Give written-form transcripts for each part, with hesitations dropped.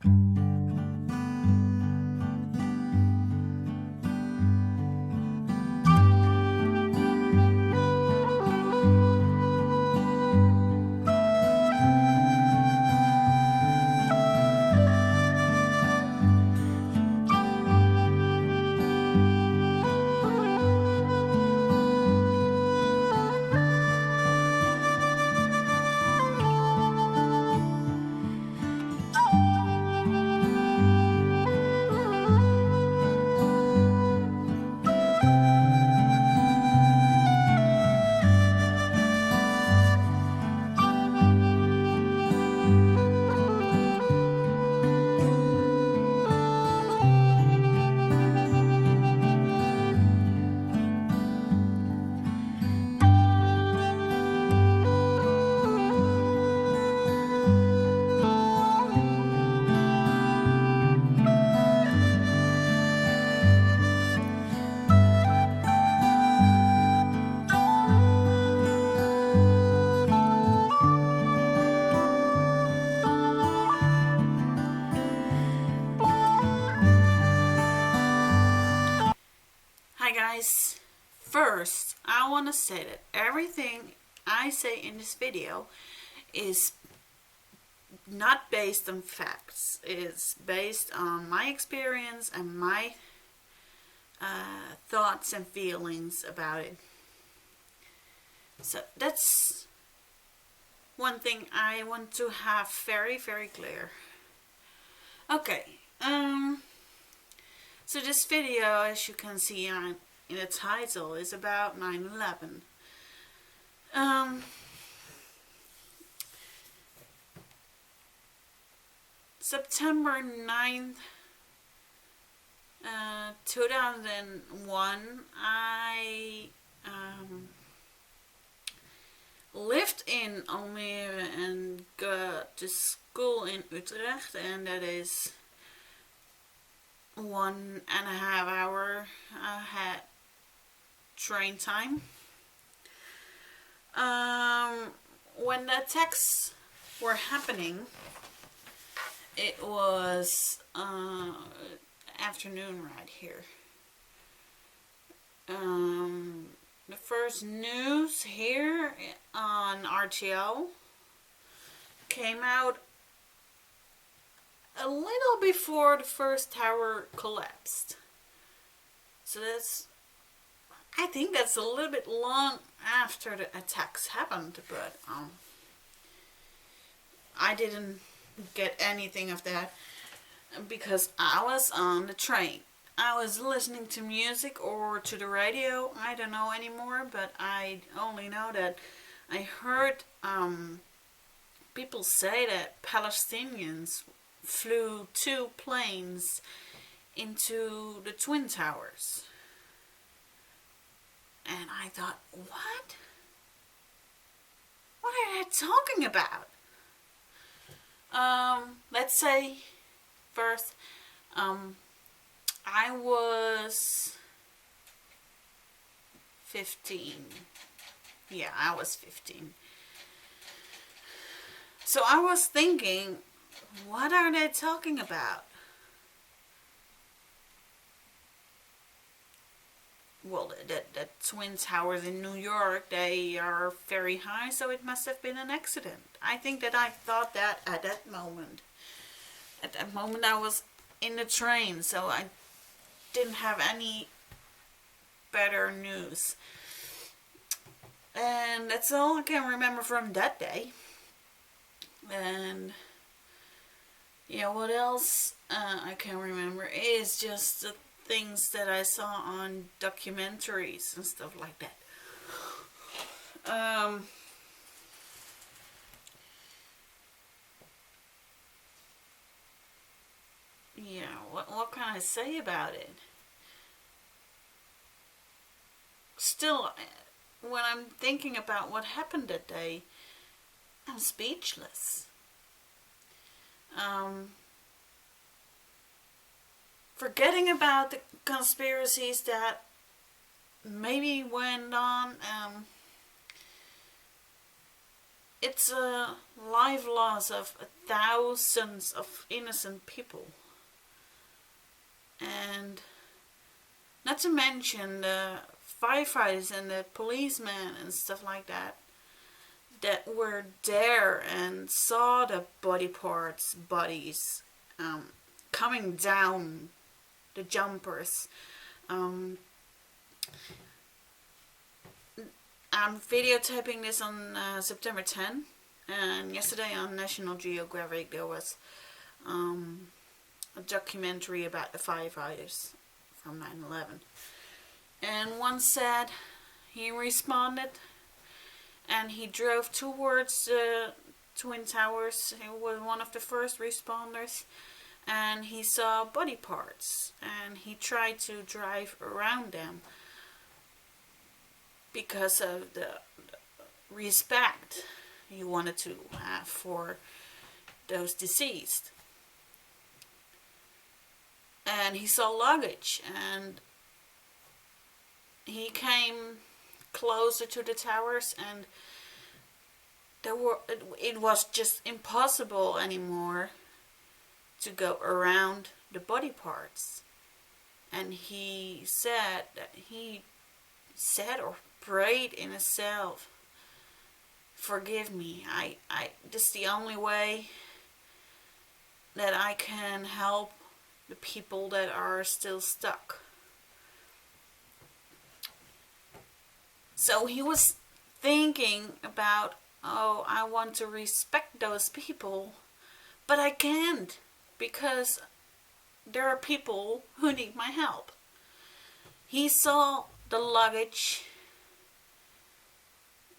Hi guys, first I want to say that everything I say in this video is not based on facts. It's based on my experience and my thoughts and feelings about it. So that's one thing I want to have very clear. Okay, so this video, as you can see in the title, is about 9/11. September 9th, 2001, I lived in Almere and got to school in Utrecht, and that is 1.5 hour had train time. When the attacks were happening, it was afternoon right here. The first news here on RTL came out a little before the first tower collapsed. So I think that's a little bit long after the attacks happened, but I didn't get anything of that because I was on the train. I was listening to music or to the radio, I don't know anymore, but I only know that I heard people say that Palestinians flew 2 planes into the Twin Towers. And I thought, what? What are they talking about? Let's say first, I was 15. Yeah, I was 15. So I was thinking, what are they talking about? Well, the Twin Towers in New York, they are very high, so it must have been an accident. I think that I thought that at that moment. At that moment I was in the train, so I didn't have any better news. And that's all I can remember from that day. And yeah, what else I can remember is just the things that I saw on documentaries and stuff like that. Yeah, what can I say about it? Still, when I'm thinking about what happened that day, I'm speechless. Forgetting about the conspiracies that maybe went on, it's a life loss of thousands of innocent people. And not to mention the firefighters and the policemen and stuff like that were there and saw the bodies coming down the jumpers. I'm videotaping this on September 10, and yesterday on National Geographic there was a documentary about the firefighters from 9/11. And one said he responded and he drove towards the Twin Towers. He was one of the first responders, and he saw body parts and he tried to drive around them because of the respect he wanted to have for those deceased. And he saw luggage, and he came closer to the towers, and it was just impossible anymore to go around the body parts. And he said that he said or prayed in himself, forgive me, I this is the only way that I can help the people that are still stuck. So he was thinking about, oh, I want to respect those people, but I can't because there are people who need my help. He saw the luggage,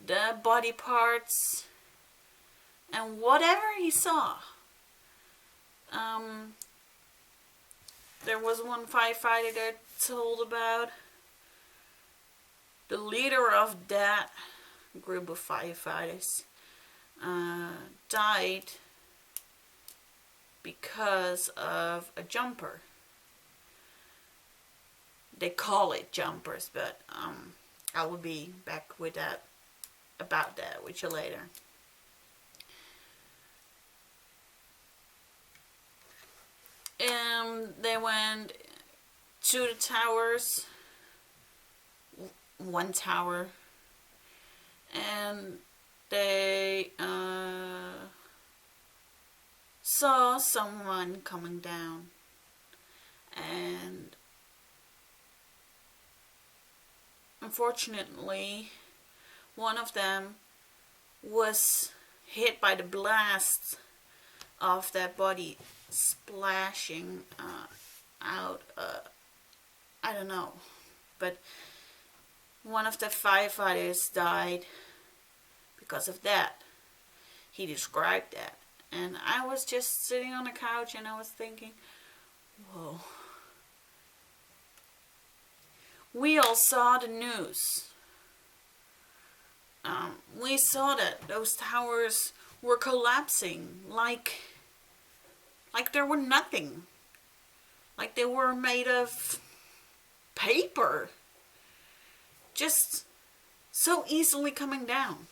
the body parts, and whatever he saw. There was one firefighter that told about the leader of that group of firefighters died because of a jumper. They call it jumpers, but I will be back with that about that with you later. They went to the towers, one tower, and they saw someone coming down, and unfortunately one of them was hit by the blast of that body splashing out, I don't know, but one of the firefighters died because of that. He described that, and I was just sitting on the couch and I was thinking, whoa. We all saw the news. We saw that those towers were collapsing like there were nothing. Like they were made of paper. Just so easily coming down.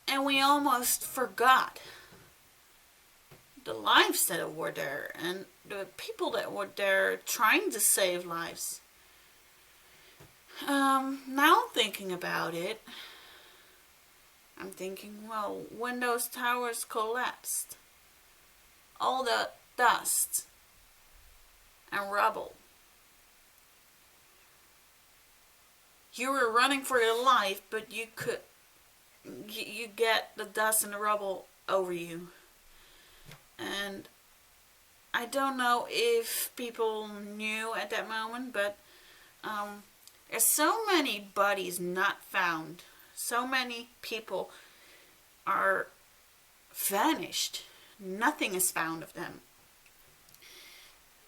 And we almost forgot the lives that were there and the people that were there trying to save lives. Now thinking about it, I'm thinking, well, when those towers collapsed, all the dust and rubble, you were running for your life, but you get the dust and the rubble over you. And I don't know if people knew at that moment, but there's so many bodies not found. So many people are vanished. Nothing is found of them.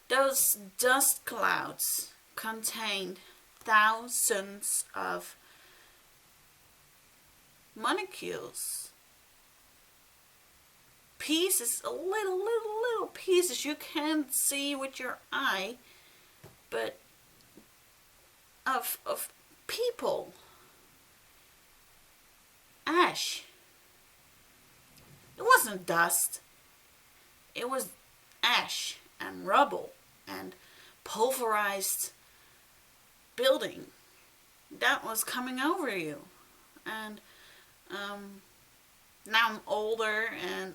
Those dust clouds contained thousands of molecules. Pieces, little pieces you can't see with your eye, but of people ash. It wasn't dust. It was ash and rubble and pulverized building that was coming over you. And now I'm older, and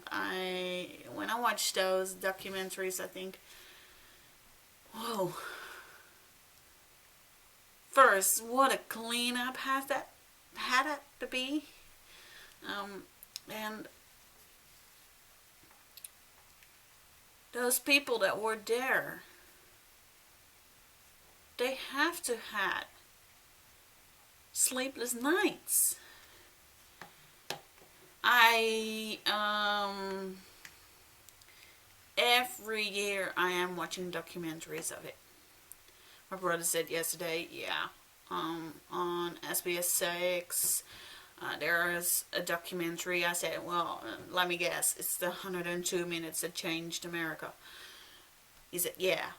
when I watch those documentaries, I think, whoa. First, what a cleanup had it to be, and those people that were there, they have to had sleepless nights. Every year I am watching documentaries of it. My brother said yesterday, yeah, on SBS 6, there is a documentary. I said, well, let me guess, it's the 102 minutes that changed America. He said, yeah.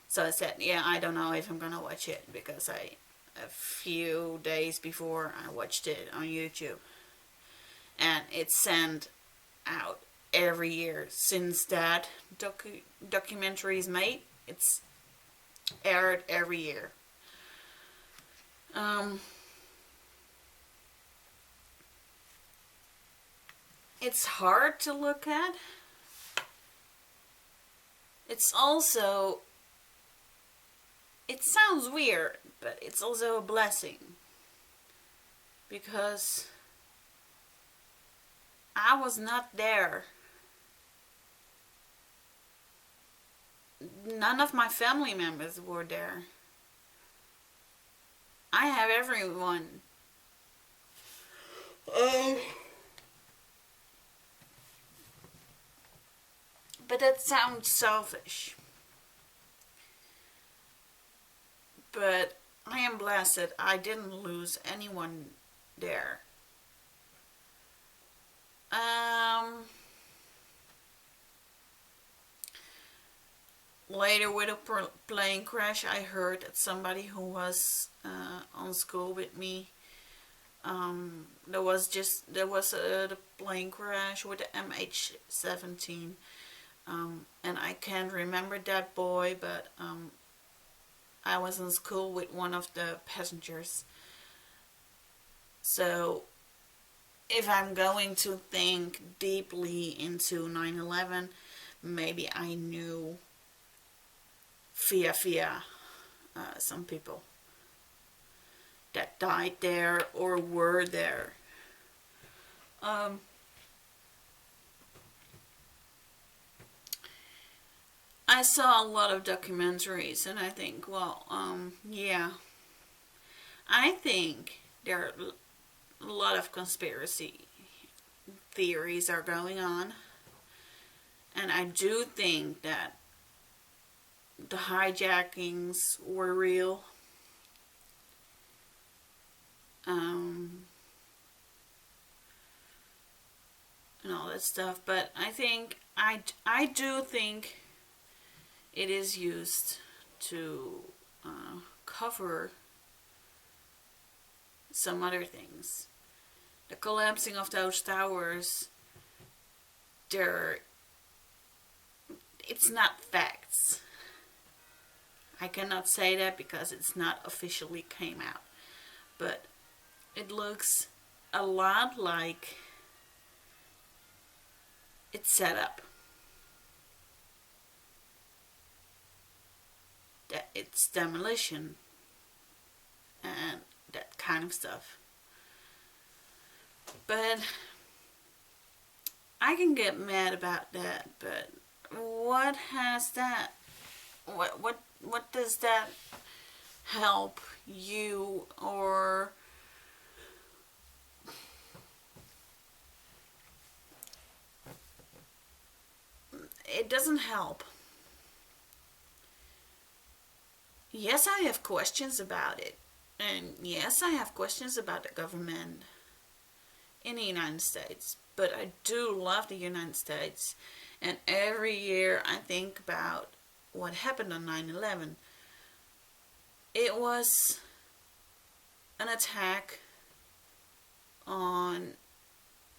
So I said, yeah, I don't know if I'm gonna watch it, because a few days before I watched it on YouTube, and it's sent out every year since that documentary is made. It's aired every year. It's hard to look at. It's also, it sounds weird, but it's also a blessing, because I was not there. None of my family members were there. I have everyone. But that sounds selfish. But I am blessed that I didn't lose anyone there. Later, with a plane crash, I heard that somebody who was on school with me, there was the plane crash with the MH17, and I can't remember that boy, but I was in school with one of the passengers. So if I'm going to think deeply into 9/11, maybe I knew via some people that died there or were there. I saw a lot of documentaries, and I think, well, yeah, I think there are a lot of conspiracy theories are going on, and I do think that the hijackings were real. And all that stuff, but I do think it is used to cover some other things. The collapsing of those towers, it's not facts. I cannot say that because it's not officially came out, but it looks a lot like it's set up. That it's demolition and that kind of stuff. But I can get mad about that, but what has that, what does that help you, or it doesn't help. Yes, I have questions about it. And yes, I have questions about the government in the United States. But I do love the United States. And every year I think about what happened on 9/11. It was an attack on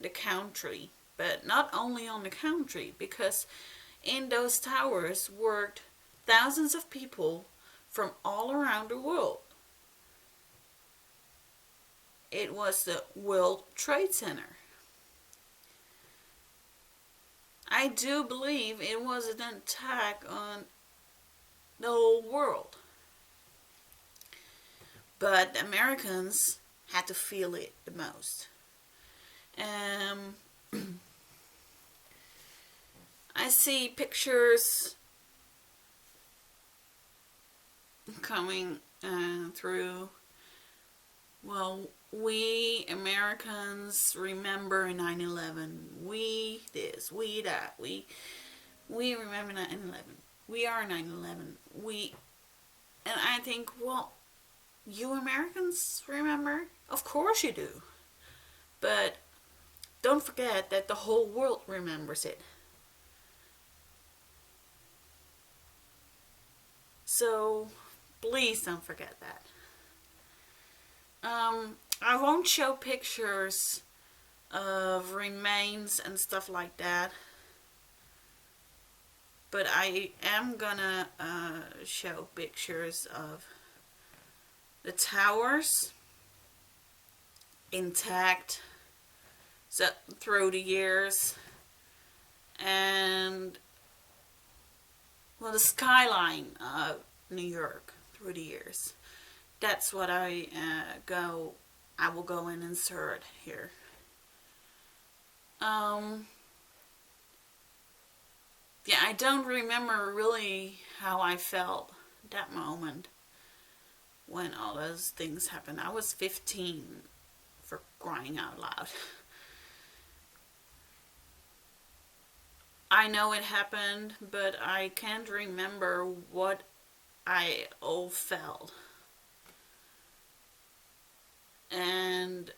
the country, but not only on the country, because in those towers worked thousands of people from all around the world. It was the World Trade Center. I do believe it was an attack on the whole world. But the Americans had to feel it the most. I see pictures coming through. Well, we Americans remember 9/11. We this, we that. We remember 9/11. We are 9/11. And I think, well, you Americans remember? Of course you do. But don't forget that the whole world remembers it. So please don't forget that. I won't show pictures of remains and stuff like that, but I am gonna show pictures of the towers intact, so through the years, and well, the skyline of New York through the years. That's what I will go and insert here. Yeah, I don't remember really how I felt that moment when all those things happened. I was 15, for crying out loud. I know it happened, but I can't remember what I all felt. And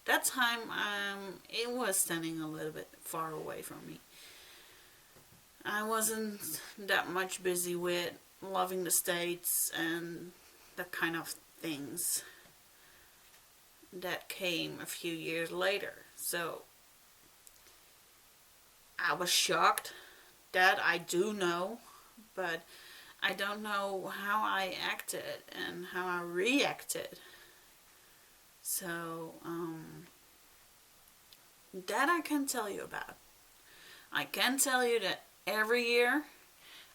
that time, it was standing a little bit far away from me. I wasn't that much busy with loving the States and that kind of things that came a few years later. So I was shocked. That I do know, but I don't know how I acted and how I reacted. So, that I can tell you about. I can tell you that every year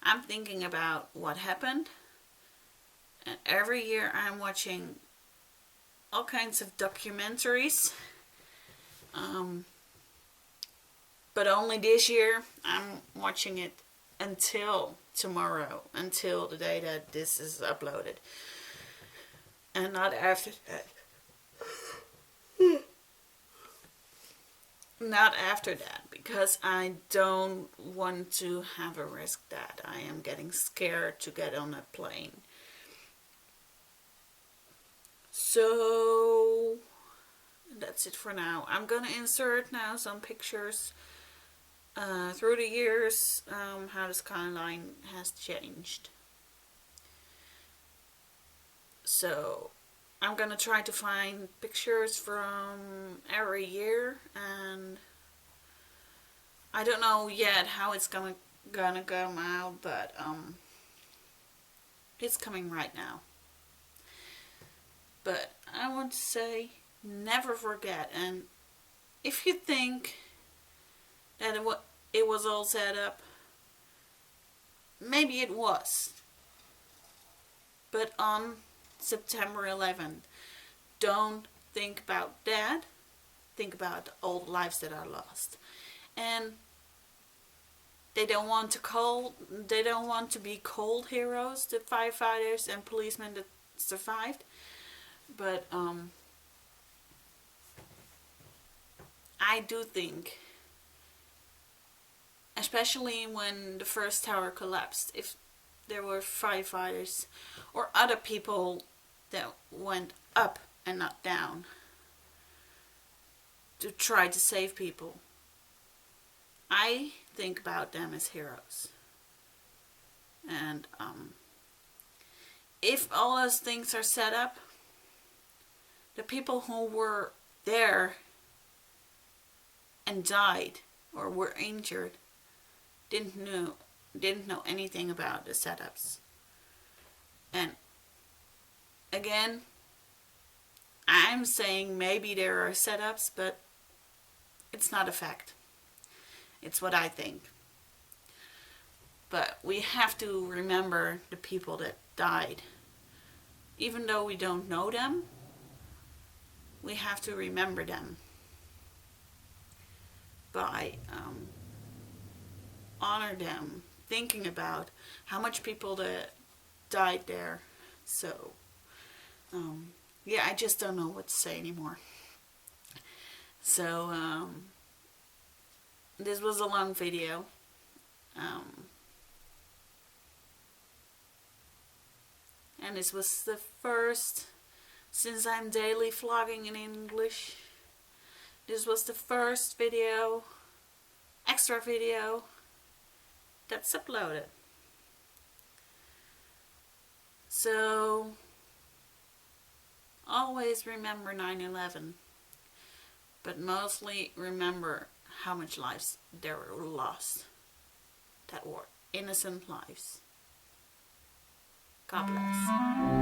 I'm thinking about what happened. And every year I'm watching all kinds of documentaries. But only this year I'm watching it until tomorrow, until the day that this is uploaded. And not after that. Not after that, because I don't want to have a risk that I am getting scared to get on a plane. So that's it for now. I'm gonna insert now some pictures through the years, how the skyline has changed. So I'm gonna try to find pictures from every year, and I don't know yet how it's gonna come out, but it's coming right now. But I want to say, never forget. And if you think that it was all set up, maybe it was. But on September 11th, don't think about that. Think about all the lives that are lost. And they don't want to be cold heroes, the firefighters and policemen that survived. But I do think, especially when the first tower collapsed, if there were firefighters or other people that went up and not down to try to save people, I think about them as heroes. And if all those things are set up, the people who were there and died or were injured didn't know anything about the setups. And again, I'm saying maybe there are setups, but it's not a fact. It's what I think. But we have to remember the people that died. Even though we don't know them, we have to remember them by honor them, thinking about how much people that died there. So, yeah, I just don't know what to say anymore. So, this was a long video. And this was the first, since I'm daily vlogging in English, this was the first video, extra video, that's uploaded. So, always remember 9/11, but mostly remember how much lives there were lost that were innocent lives. God bless.